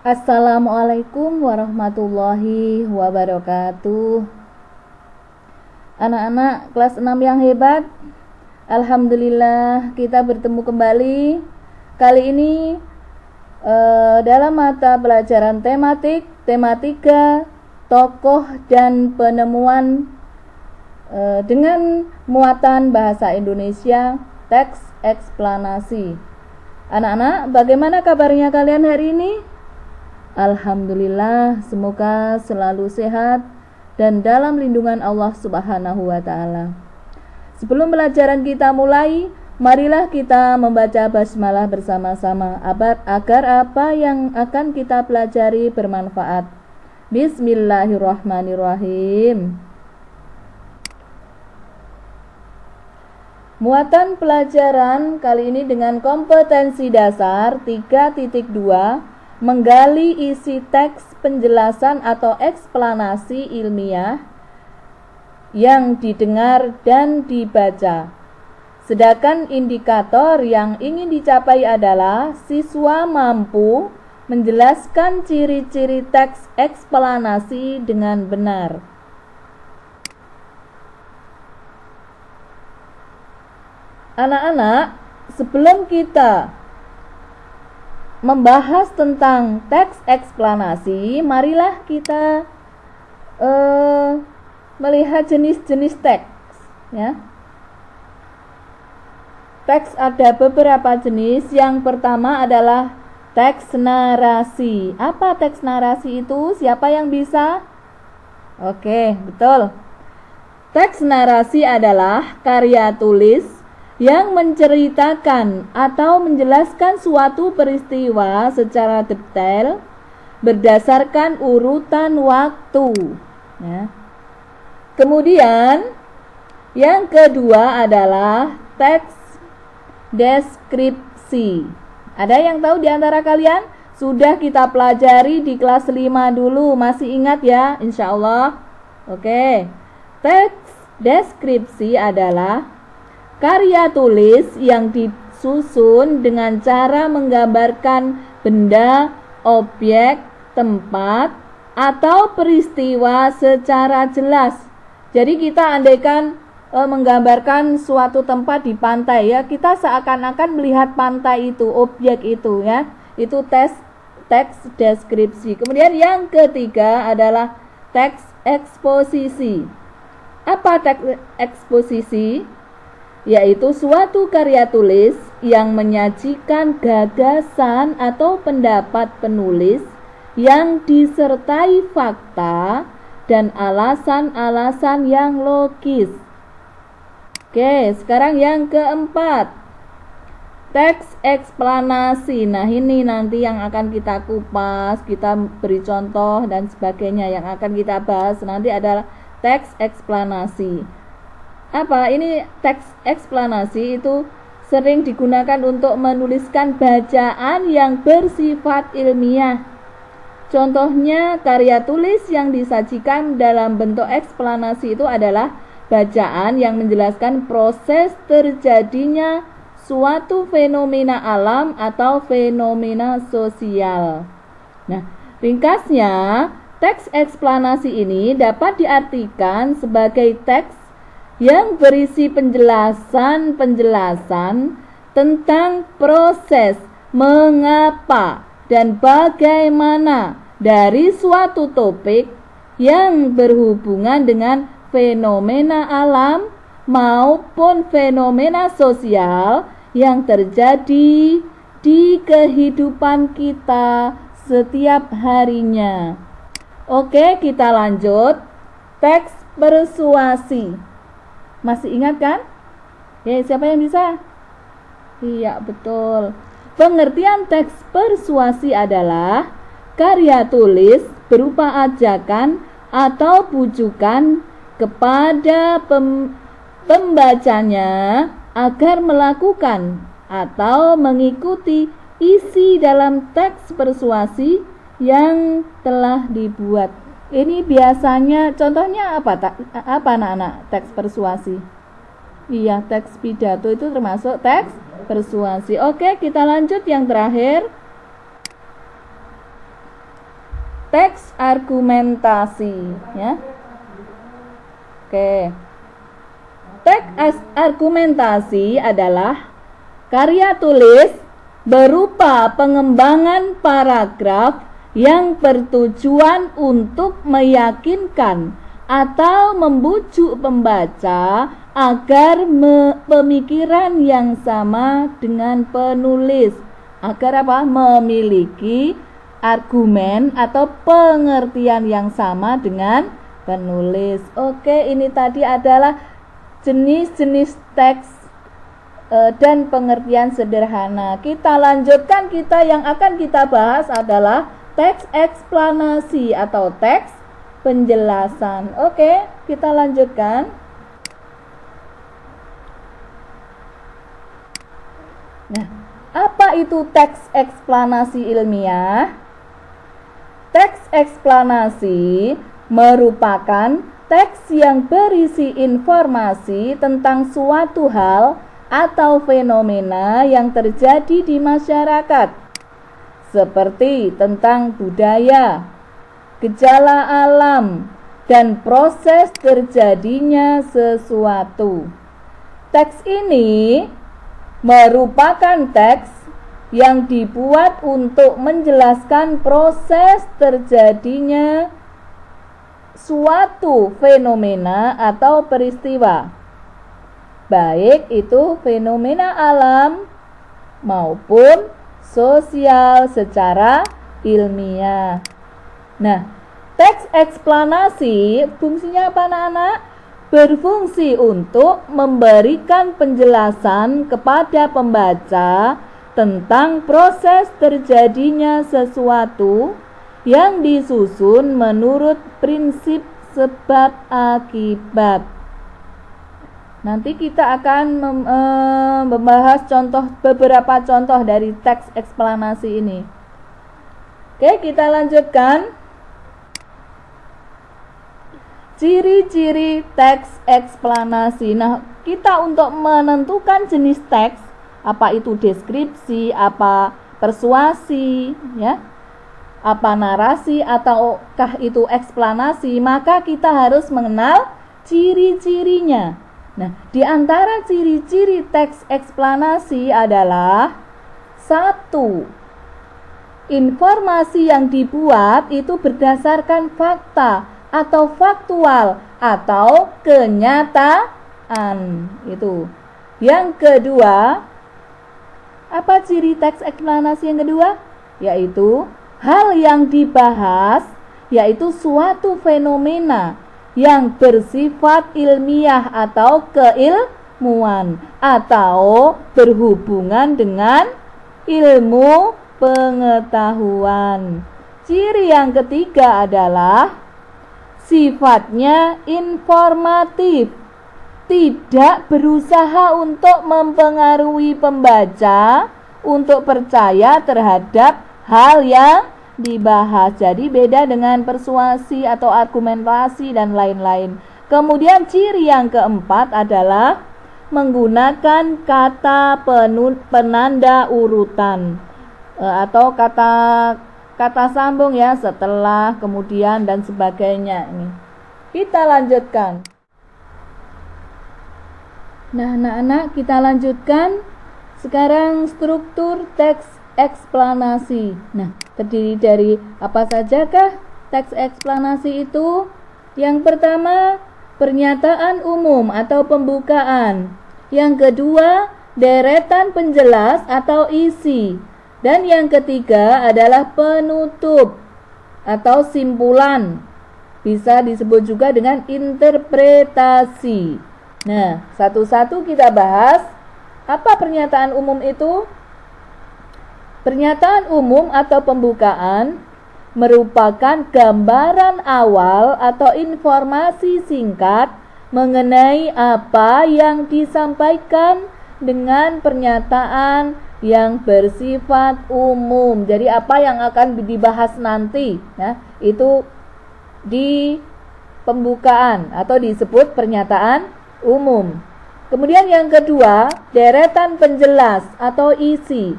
Assalamualaikum warahmatullahi wabarakatuh. Anak-anak kelas 6 yang hebat, alhamdulillah kita bertemu kembali. Kali ini dalam mata pelajaran tematika, tokoh dan penemuan dengan muatan bahasa Indonesia, teks eksplanasi. Anak-anak, bagaimana kabarnya kalian hari ini? Alhamdulillah, semoga selalu sehat dan dalam lindungan Allah Subhanahu wa ta'ala. Sebelum pelajaran kita mulai, marilah kita membaca basmalah bersama-sama agar apa yang akan kita pelajari bermanfaat. Bismillahirrahmanirrahim. Muatan pelajaran kali ini dengan kompetensi dasar 3.2, menggali isi teks penjelasan atau eksplanasi ilmiah yang didengar dan dibaca. Sedangkan indikator yang ingin dicapai adalah siswa mampu menjelaskan ciri-ciri teks eksplanasi dengan benar. Anak-anak, sebelum kita membahas tentang teks eksplanasi, marilah kita melihat jenis-jenis teks, ya. Teks ada beberapa jenis. Yang pertama adalah teks narasi. Apa teks narasi itu? Siapa yang bisa? Oke, betul. Teks narasi adalah karya tulis yang menceritakan atau menjelaskan suatu peristiwa secara detail berdasarkan urutan waktu, ya. Kemudian yang kedua adalah teks deskripsi. Ada yang tahu di antara kalian? Sudah kita pelajari di kelas 5 dulu, masih ingat ya, insya Allah. Oke. Teks deskripsi adalah karya tulis yang disusun dengan cara menggambarkan benda, objek, tempat, atau peristiwa secara jelas. Jadi kita andaikan menggambarkan suatu tempat di pantai, ya, kita seakan-akan melihat pantai itu, objek itu, ya. Itu teks deskripsi. Kemudian yang ketiga adalah teks eksposisi. Apa teks eksposisi? Yaitu suatu karya tulis yang menyajikan gagasan atau pendapat penulis yang disertai fakta dan alasan-alasan yang logis. Oke, sekarang yang keempat, teks eksplanasi. Nah, ini nanti yang akan kita kupas, kita beri contoh dan sebagainya. Yang akan kita bahas nanti adalah teks eksplanasi. Apa ini teks eksplanasi? Itu sering digunakan untuk menuliskan bacaan yang bersifat ilmiah. Contohnya, karya tulis yang disajikan dalam bentuk eksplanasi itu adalah bacaan yang menjelaskan proses terjadinya suatu fenomena alam atau fenomena sosial. Nah, ringkasnya, teks eksplanasi ini dapat diartikan sebagai teks yang berisi penjelasan-penjelasan tentang proses mengapa dan bagaimana dari suatu topik yang berhubungan dengan fenomena alam maupun fenomena sosial yang terjadi di kehidupan kita setiap harinya. Oke, kita lanjut. Teks persuasi. Masih ingat kan? Ya, siapa yang bisa? Iya, betul. Pengertian teks persuasi adalah karya tulis berupa ajakan atau bujukan kepada pembacanya agar melakukan atau mengikuti isi dalam teks persuasi yang telah dibuat. Ini biasanya contohnya apa anak-anak teks persuasi? Iya, teks pidato itu termasuk teks persuasi. Oke, kita lanjut yang terakhir. teks argumentasi, ya. Oke. Teks argumentasi adalah karya tulis berupa pengembangan paragraf yang bertujuan untuk meyakinkan atau membujuk pembaca agar pemikiran yang sama dengan penulis, agar memiliki argumen atau pengertian yang sama dengan penulis. Oke, ini tadi adalah jenis-jenis teks dan pengertian sederhana. Kita lanjutkan, yang akan kita bahas adalah teks eksplanasi atau teks penjelasan. Oke, kita lanjutkan. Nah, apa itu teks eksplanasi ilmiah? Teks eksplanasi merupakan teks yang berisi informasi tentang suatu hal atau fenomena yang terjadi di masyarakat, seperti tentang budaya, gejala alam, dan proses terjadinya sesuatu. Teks ini merupakan teks yang dibuat untuk menjelaskan proses terjadinya suatu fenomena atau peristiwa, baik itu fenomena alam maupun sosial secara ilmiah. Nah, teks eksplanasi fungsinya apa, anak-anak? Berfungsi untuk memberikan penjelasan kepada pembaca tentang proses terjadinya sesuatu yang disusun menurut prinsip sebab akibat. Nanti kita akan membahas beberapa contoh dari teks eksplanasi ini. Oke, kita lanjutkan. Ciri-ciri teks eksplanasi. Nah, kita untuk menentukan jenis teks, apa itu deskripsi, apa persuasi, ya, apa narasi, ataukah itu eksplanasi, maka kita harus mengenal ciri-cirinya. Nah, di antara ciri-ciri teks eksplanasi adalah 1. Informasi yang dibuat itu berdasarkan fakta atau faktual atau kenyataan. Itu. Yang kedua, apa ciri teks eksplanasi yang kedua? Yaitu hal yang dibahas yaitu suatu fenomena yang bersifat ilmiah atau keilmuan atau berhubungan dengan ilmu pengetahuan. Ciri yang ketiga adalah sifatnya informatif, tidak berusaha untuk mempengaruhi pembaca untuk percaya terhadap hal yang dibahas. Jadi beda dengan persuasi atau argumentasi dan lain-lain. Kemudian ciri yang keempat adalah menggunakan kata penanda urutan atau kata sambung, ya, setelah, kemudian, dan sebagainya. Ini kita lanjutkan. Nah, anak-anak, kita lanjutkan sekarang struktur teks eksplanasi. Nah, terdiri dari apa sajakah teks eksplanasi itu? Yang pertama, pernyataan umum atau pembukaan. Yang kedua, deretan penjelas atau isi. Dan yang ketiga adalah penutup atau simpulan. Bisa disebut juga dengan interpretasi. Nah, satu-satu kita bahas. Apa pernyataan umum itu? Pernyataan umum atau pembukaan merupakan gambaran awal atau informasi singkat mengenai apa yang disampaikan dengan pernyataan yang bersifat umum. Jadi apa yang akan dibahas nanti, ya, itu di pembukaan atau disebut pernyataan umum. Kemudian yang kedua, deretan penjelas atau isi.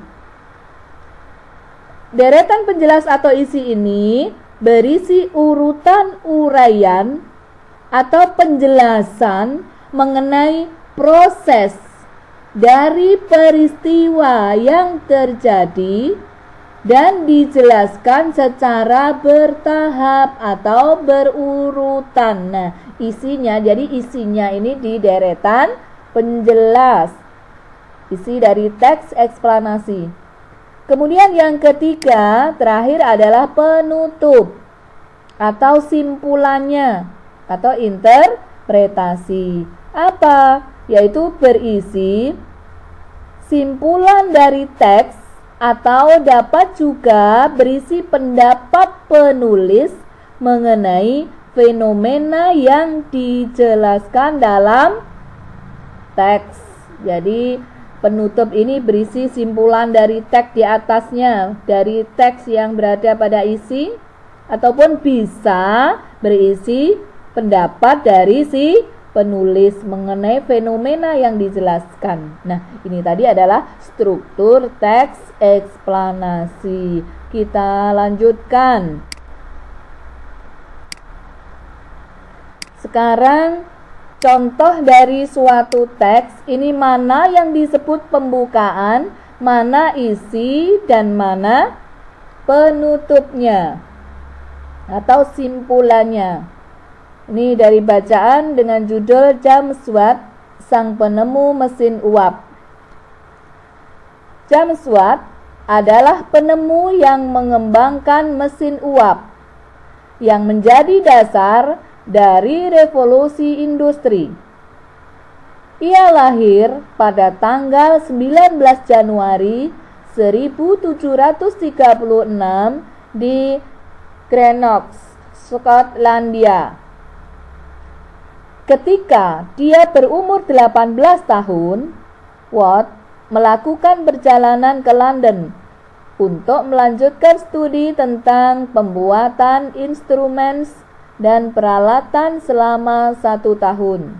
Deretan penjelas atau isi ini berisi urutan uraian atau penjelasan mengenai proses dari peristiwa yang terjadi dan dijelaskan secara bertahap atau berurutan. Nah, isinya, jadi isinya ini di deretan penjelas. Isi dari teks eksplanasi. Kemudian yang ketiga, terakhir adalah penutup atau simpulannya atau interpretasi. Apa? Yaitu berisi simpulan dari teks atau dapat juga berisi pendapat penulis mengenai fenomena yang dijelaskan dalam teks. Jadi penutup ini berisi simpulan dari teks di atasnya, dari teks yang berada pada isi, ataupun bisa berisi pendapat dari si penulis mengenai fenomena yang dijelaskan. Nah, ini tadi adalah struktur teks eksplanasi. Kita lanjutkan. Sekarang contoh dari suatu teks, ini mana yang disebut pembukaan, mana isi, dan mana penutupnya atau simpulannya. Ini dari bacaan dengan judul James Watt, sang penemu mesin uap. James Watt adalah penemu yang mengembangkan mesin uap yang menjadi dasar dari revolusi industri. Ia lahir pada tanggal 19 Januari 1736 di Greenock, Skotlandia. Ketika dia berumur 18 tahun, Watt melakukan perjalanan ke London untuk melanjutkan studi tentang pembuatan instrumen dan peralatan selama 1 tahun.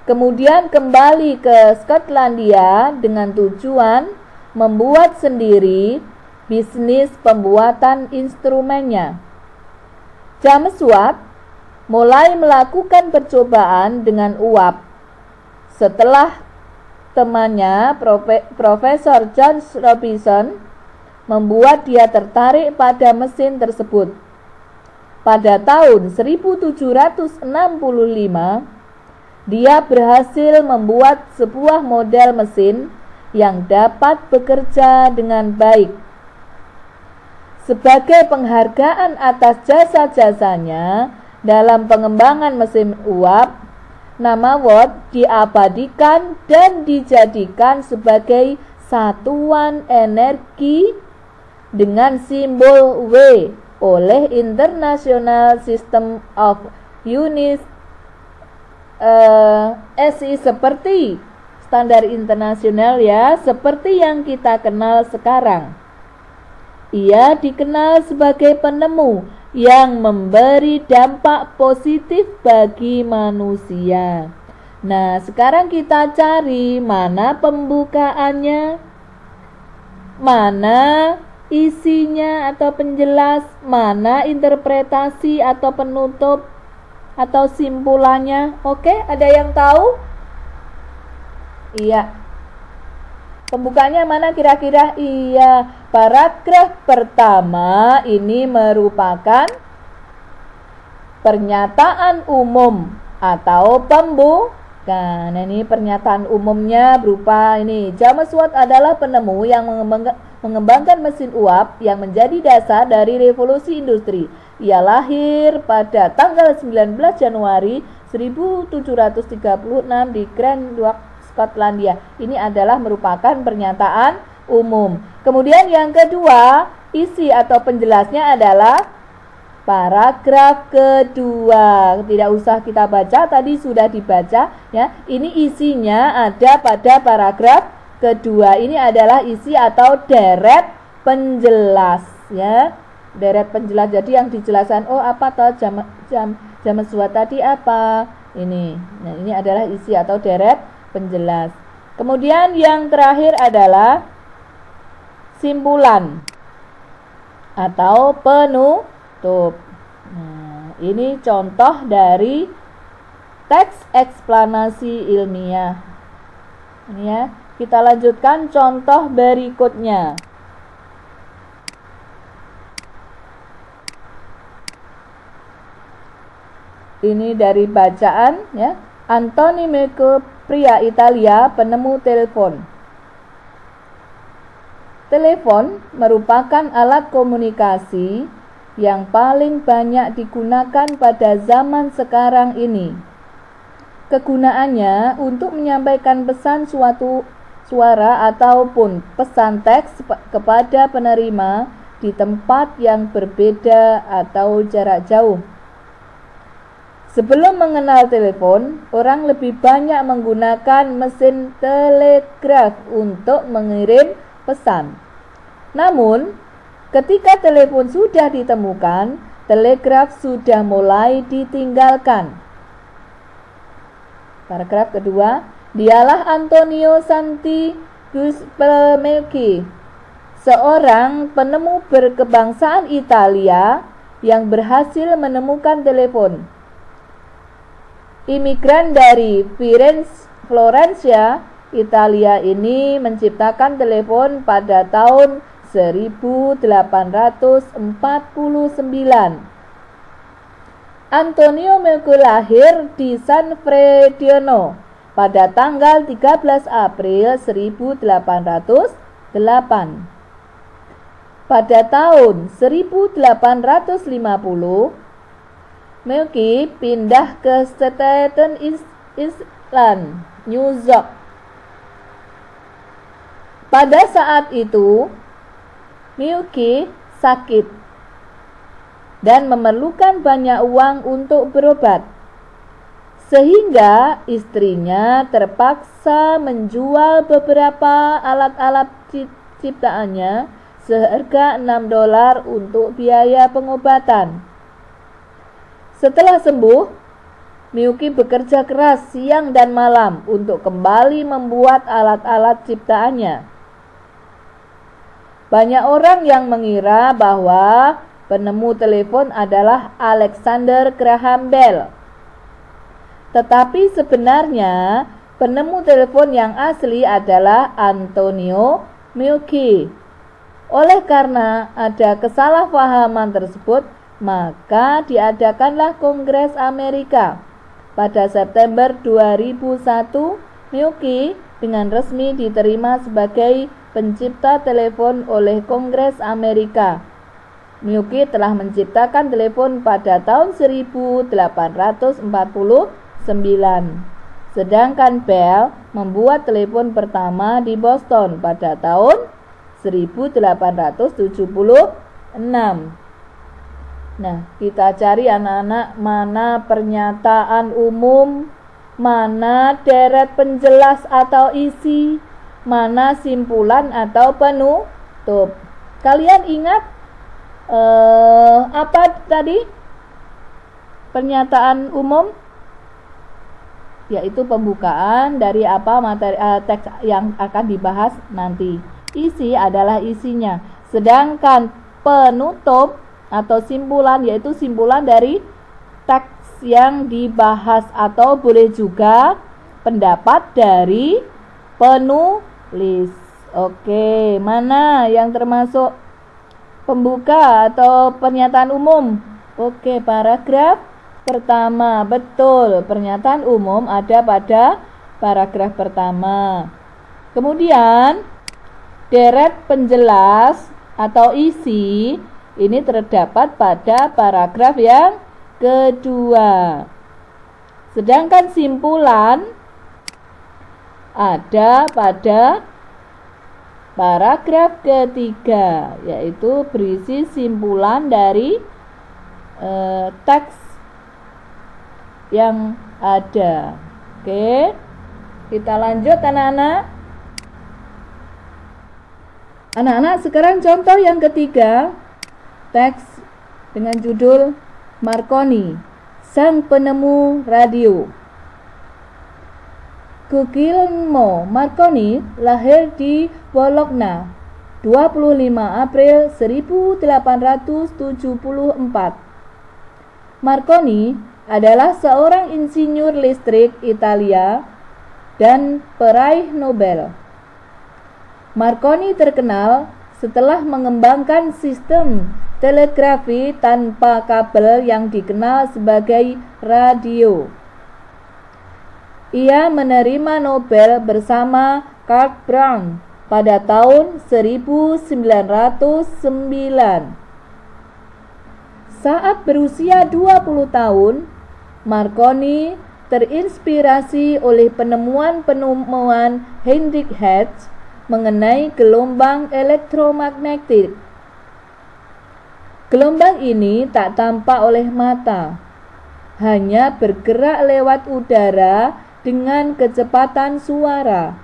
Kemudian kembali ke Skotlandia dengan tujuan membuat sendiri bisnis pembuatan instrumennya. James Watt mulai melakukan percobaan dengan uap setelah temannya Profesor John Robinson membuat dia tertarik pada mesin tersebut. Pada tahun 1765 dia berhasil membuat sebuah model mesin yang dapat bekerja dengan baik. Sebagai penghargaan atas jasa-jasanya dalam pengembangan mesin uap, nama Watt diabadikan dan dijadikan sebagai satuan energi dengan simbol W oleh International System of Units SI, seperti standar internasional ya, seperti yang kita kenal sekarang. Ia dikenal sebagai penemu yang memberi dampak positif bagi manusia. Nah, sekarang kita cari mana pembukaannya, mana isinya atau penjelas, mana interpretasi atau penutup atau simpulannya. Oke, ada yang tahu? Iya. Pembukanya mana kira-kira? Iya, paragraf pertama ini merupakan pernyataan umum atau pembukaan. Nah, ini pernyataan umumnya berupa ini. James Watt adalah penemu yang mengembangkan mesin uap yang menjadi dasar dari revolusi industri. Ia lahir pada tanggal 19 Januari 1736 di Greenock, Skotlandia. Ini adalah merupakan pernyataan umum. Kemudian yang kedua, isi atau penjelasnya adalah paragraf kedua. Tidak usah kita baca, tadi sudah dibaca ya. Ini isinya ada pada paragraf kedua. Ini adalah isi atau deret penjelas ya. Deret penjelas. Jadi yang dijelaskan, oh apa toh James Watt tadi apa? Ini. Nah, ini adalah isi atau deret penjelas. Kemudian yang terakhir adalah simpulan atau Tuh. Nah, ini contoh dari teks eksplanasi ilmiah. Ini ya, kita lanjutkan contoh berikutnya. Ini dari bacaan ya. Antonio Meucci, pria Italia, penemu telepon. Telepon merupakan alat komunikasi yang paling banyak digunakan pada zaman sekarang ini. Kegunaannya untuk menyampaikan pesan suatu suara ataupun pesan teks kepada penerima di tempat yang berbeda atau jarak jauh. Sebelum mengenal telepon, orang lebih banyak menggunakan mesin telegraf untuk mengirim pesan. Namun, ketika telepon sudah ditemukan, telegraf sudah mulai ditinggalkan. Paragraf kedua, dialah Antonio Santi Guglielmi, seorang penemu berkebangsaan Italia yang berhasil menemukan telepon. Imigran dari Florencia, Italia ini menciptakan telepon pada tahun 1849. Antonio Meucci lahir di San Frediano pada tanggal 13 April 1808. Pada tahun 1850, Meucci pindah ke Staten Island, New York. Pada saat itu, Meucci sakit dan memerlukan banyak uang untuk berobat, sehingga istrinya terpaksa menjual beberapa alat-alat ciptaannya seharga $6 untuk biaya pengobatan. Setelah sembuh, Meucci bekerja keras siang dan malam untuk kembali membuat alat-alat ciptaannya. Banyak orang yang mengira bahwa penemu telepon adalah Alexander Graham Bell. Tetapi sebenarnya penemu telepon yang asli adalah Antonio Meucci. Oleh karena ada kesalahpahaman tersebut, maka diadakanlah Kongres Amerika. Pada September 2001, Meucci dengan resmi diterima sebagai pencipta telepon oleh Kongres Amerika. Meucci telah menciptakan telepon pada tahun 1849, sedangkan Bell membuat telepon pertama di Boston pada tahun 1876. Nah, kita cari anak-anak, mana pernyataan umum, mana deret penjelas atau isi, mana simpulan atau penutup. Kalian ingat apa tadi? Pernyataan umum yaitu pembukaan dari apa materi teks yang akan dibahas nanti. Isi adalah isinya. Sedangkan penutup atau simpulan yaitu simpulan dari teks yang dibahas atau boleh juga pendapat dari penulis. Oke, mana yang termasuk pembuka atau pernyataan umum? Oke, paragraf pertama. Betul, pernyataan umum ada pada paragraf pertama. Kemudian deret penjelas atau isi ini terdapat pada paragraf yang kedua. Sedangkan simpulan ada pada paragraf ketiga, yaitu berisi simpulan dari teks yang ada. Oke, kita lanjut anak-anak. Anak-anak, sekarang contoh yang ketiga, teks dengan judul Marconi, sang penemu radio. Guglielmo Marconi lahir di Bologna 25 April 1874. Marconi adalah seorang insinyur listrik Italia dan peraih Nobel. Marconi terkenal setelah mengembangkan sistem telegrafi tanpa kabel yang dikenal sebagai radio. Ia menerima Nobel bersama Karl Brown pada tahun 1909. Saat berusia 20 tahun, Marconi terinspirasi oleh penemuan Heinrich Hertz mengenai gelombang elektromagnetik. Gelombang ini tak tampak oleh mata, hanya bergerak lewat udara dengan kecepatan suara.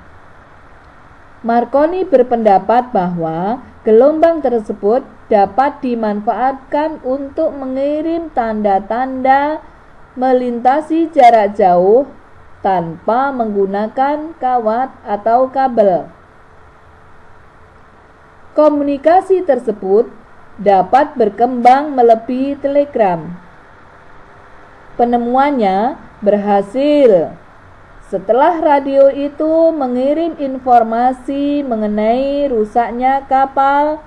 Marconi berpendapat bahwa gelombang tersebut dapat dimanfaatkan untuk mengirim tanda-tanda melintasi jarak jauh tanpa menggunakan kawat atau kabel. Komunikasi tersebut dapat berkembang melebihi telegram. Penemuannya berhasil setelah radio itu mengirim informasi mengenai rusaknya kapal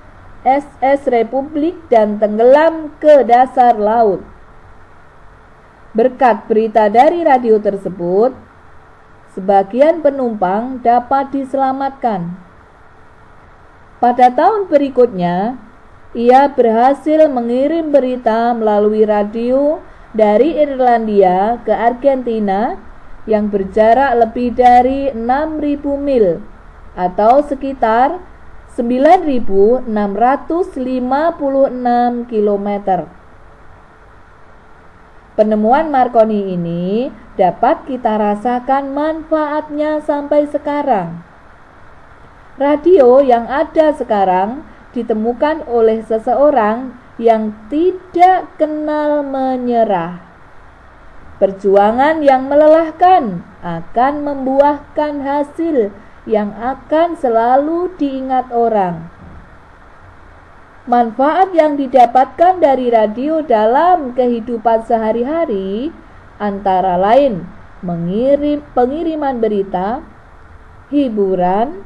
SS Republik dan tenggelam ke dasar laut. Berkat berita dari radio tersebut, sebagian penumpang dapat diselamatkan. Pada tahun berikutnya, ia berhasil mengirim berita melalui radio dari Irlandia ke Argentina yang berjarak lebih dari 6.000 mil atau sekitar 9.656 km. Penemuan Marconi ini dapat kita rasakan manfaatnya sampai sekarang. Radio yang ada sekarang ditemukan oleh seseorang yang tidak kenal menyerah. Perjuangan yang melelahkan akan membuahkan hasil yang akan selalu diingat orang. Manfaat yang didapatkan dari radio dalam kehidupan sehari-hari antara lain pengiriman berita, hiburan,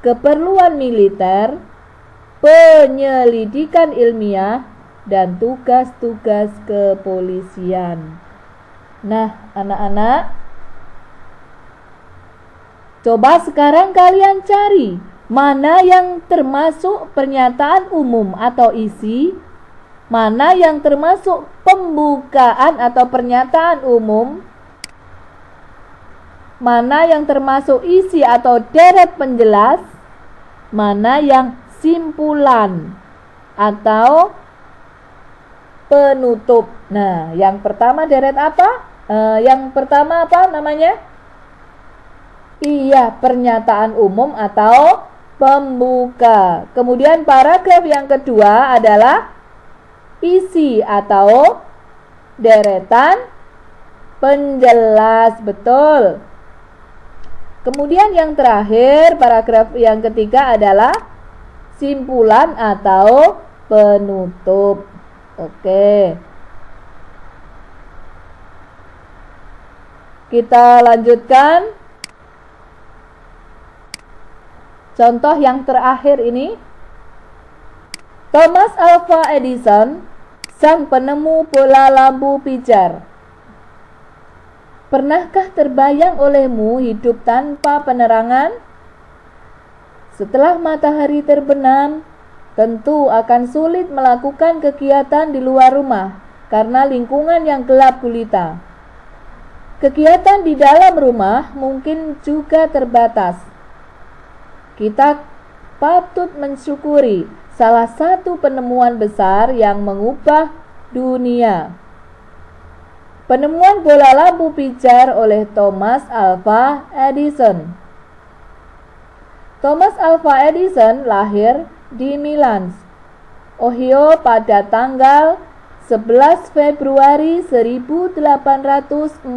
keperluan militer, penyelidikan ilmiah, dan tugas-tugas kepolisian. Nah, anak-anak, coba sekarang kalian cari mana yang termasuk pernyataan umum atau isi, mana yang termasuk pembukaan atau pernyataan umum, mana yang termasuk isi atau deret penjelas, mana yang simpulan atau penutup. Nah, yang pertama deret apa? Yang pertama apa namanya? Iya, pernyataan umum atau pembuka. Kemudian paragraf yang kedua adalah isi atau deretan penjelas. Betul. Kemudian yang terakhir, paragraf yang ketiga adalah simpulan atau penutup. Oke. Kita lanjutkan. Contoh yang terakhir ini. Thomas Alva Edison, sang penemu bola lampu pijar. Pernahkah terbayang olehmu hidup tanpa penerangan? Setelah matahari terbenam, tentu akan sulit melakukan kegiatan di luar rumah karena lingkungan yang gelap gulita. Kegiatan di dalam rumah mungkin juga terbatas. Kita patut mensyukuri salah satu penemuan besar yang mengubah dunia. Penemuan bola lampu pijar oleh Thomas Alva Edison. Thomas Alva Edison lahir di Milan, Ohio pada tanggal 11 Februari 1847.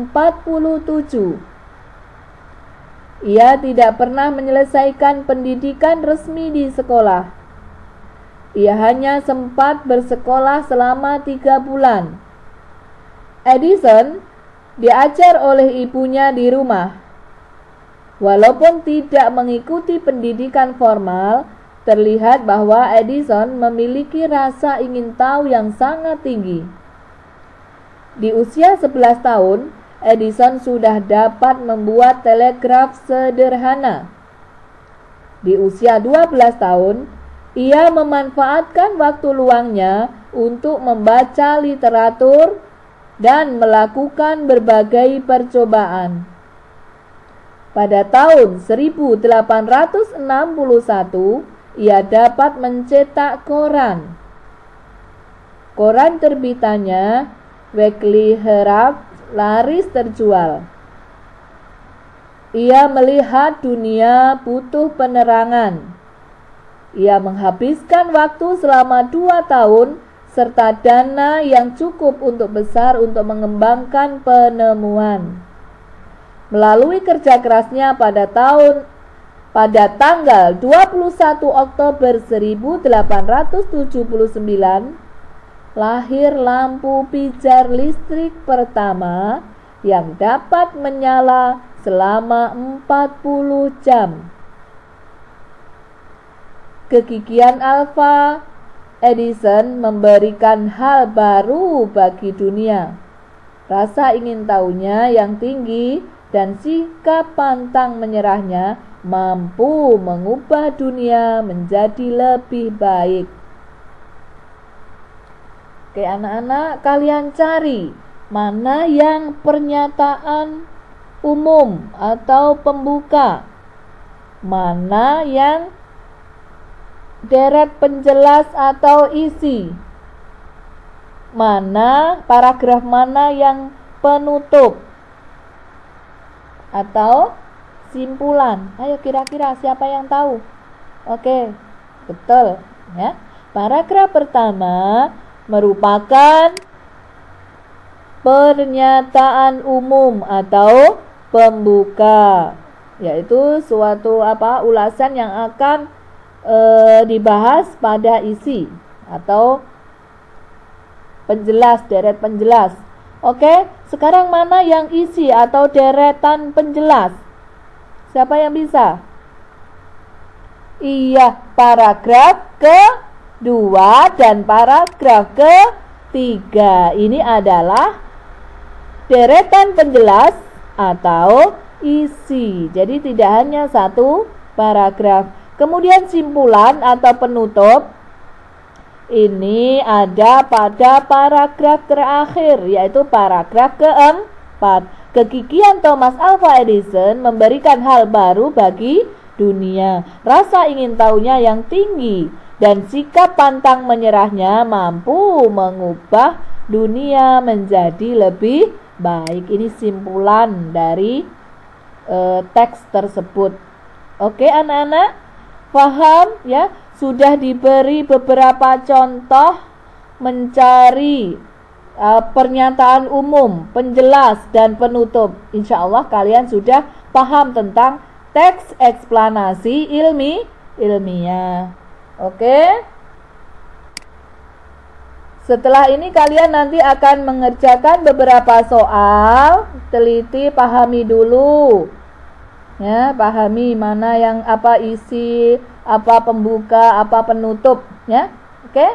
Ia tidak pernah menyelesaikan pendidikan resmi di sekolah. Ia hanya sempat bersekolah selama 3 bulan. Edison diajar oleh ibunya di rumah. Walaupun tidak mengikuti pendidikan formal, terlihat bahwa Edison memiliki rasa ingin tahu yang sangat tinggi. Di usia 11 tahun, Edison sudah dapat membuat telegraf sederhana. Di usia 12 tahun, ia memanfaatkan waktu luangnya untuk membaca literatur dan melakukan berbagai percobaan. Pada tahun 1861, ia dapat mencetak koran. Koran terbitannya, Weekly Herald, laris terjual. Ia melihat dunia butuh penerangan. Ia menghabiskan waktu selama 2 tahun serta dana yang cukup besar untuk mengembangkan penemuan. Melalui kerja kerasnya pada tanggal 21 Oktober 1879, lahir lampu pijar listrik pertama yang dapat menyala selama 40 jam. Kegigihan Alva Edison memberikan hal baru bagi dunia. Rasa ingin tahunya yang tinggi dan sikap pantang menyerahnya mampu mengubah dunia menjadi lebih baik. Oke anak-anak, kalian cari mana yang pernyataan umum atau pembuka, mana yang deret penjelas atau isi, mana paragraf mana yang penutup atau simpulan. Ayo kira-kira siapa yang tahu? Oke, betul ya. Paragraf pertama merupakan pernyataan umum atau pembuka, yaitu suatu ulasan yang akan dibahas pada isi atau penjelas, deret penjelas. Oke, sekarang mana yang isi atau deretan penjelas? Siapa yang bisa? Iya, paragraf ke-2 dan paragraf ke-3. Ini adalah deretan penjelas atau isi. Jadi tidak hanya satu paragraf. Kemudian simpulan atau penutup ini ada pada paragraf terakhir, yaitu paragraf ke-4. Kegigihan Thomas Alva Edison memberikan hal baru bagi dunia. Rasa ingin tahunya yang tinggi dan sikap pantang menyerahnya mampu mengubah dunia menjadi lebih baik. Ini simpulan dari teks tersebut. Oke anak-anak, paham ya? Sudah diberi beberapa contoh mencari pernyataan umum, penjelas dan penutup. Insya Allah kalian sudah paham tentang teks eksplanasi ilmiah. Oke. Setelah ini kalian nanti akan mengerjakan beberapa soal. Teliti, pahami dulu. Ya, pahami mana yang apa isi, apa pembuka, apa penutup, ya. Oke?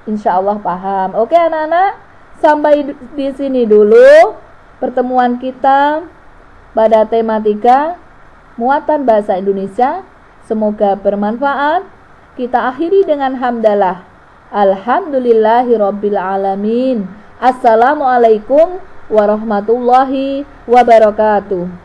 Insya Allah paham. Oke anak-anak, sampai di sini dulu pertemuan kita pada tema 3 muatan bahasa Indonesia. Semoga bermanfaat. Kita akhiri dengan hamdalah. Alhamdulillahirabbil alamin. Assalamualaikum warahmatullahi wabarakatuh.